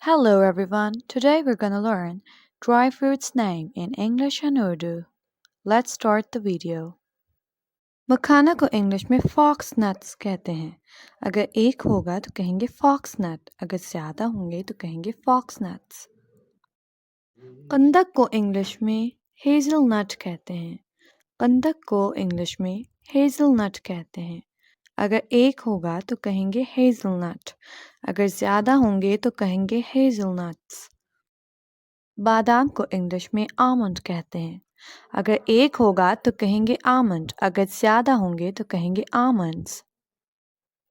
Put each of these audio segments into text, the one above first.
Hello everyone. Today we're gonna learn dry fruits name in English and Urdu. Let's start the video. मखाना को English में fox nuts कहते हैं. अगर एक होगा तो कहेंगे फॉक्स नट, अगर ज़्यादा होंगे तो कहेंगे फॉक्स नट्स. कंदक को इंग्लिश में हेज़ल नट कहते हैं. कंदक को इंग्लिश में हेज़ल नट कहते हैं. अगर एक होगा तो कहेंगे हेज़लनट, अगर ज़्यादा होंगे तो कहेंगे हेज़लनट्स. बादाम को इंग्लिश में आमंड कहते हैं. अगर एक होगा तो कहेंगे आमंड, अगर ज़्यादा होंगे तो कहेंगे आमंड्स.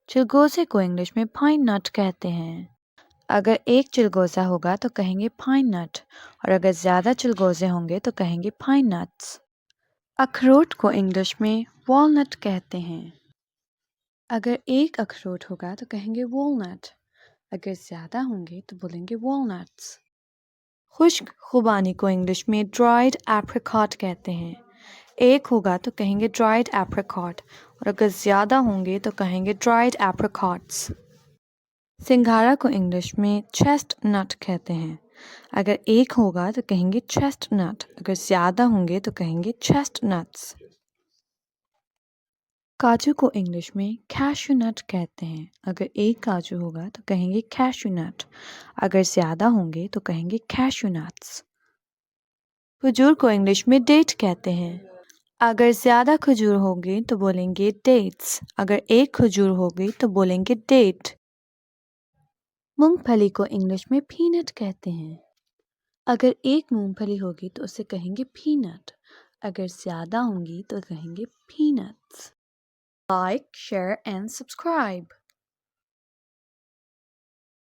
चिलगोज़े को इंग्लिश में पाइन नट कहते हैं. अगर एक चिलगोज़ा होगा तो कहेंगे पाइन नट, और अगर ज़्यादा चिलगोज़े होंगे तो कहेंगे पाइन नट्स. अखरोट को इंग्लिश में वॉलनट कहते हैं. अगर एक अखरोट होगा तो कहेंगे वॉलनट, अगर ज़्यादा होंगे तो बोलेंगे वॉलनट्स. खुश्क खुबानी को इंग्लिश में ड्राइड एप्रिकॉट कहते हैं. एक होगा तो कहेंगे ड्राइड एप्रिकॉट, और अगर ज़्यादा होंगे तो कहेंगे ड्राइड एप्रिकॉट्स. सिंघाड़ा को इंग्लिश में चेस्ट नट कहते हैं. अगर एक होगा तो कहेंगे चेस्ट नट, अगर ज़्यादा होंगे तो कहेंगे चेस्ट नट्स. काजू को इंग्लिश में कैशू नट कहते हैं. अगर एक काजू होगा तो कहेंगे कैशू नट, अगर ज़्यादा होंगे तो कहेंगे कैशू नट्स. खजूर को इंग्लिश में डेट कहते हैं. अगर ज़्यादा खजूर होगी तो बोलेंगे डेट्स, अगर एक खजूर होगी तो बोलेंगे डेट. मूंगफली को इंग्लिश में पीनट कहते हैं. अगर एक मूंगफली होगी तो उसे कहेंगे पीनट, अगर ज़्यादा होंगी तो कहेंगे peanuts. Like, share and subscribe.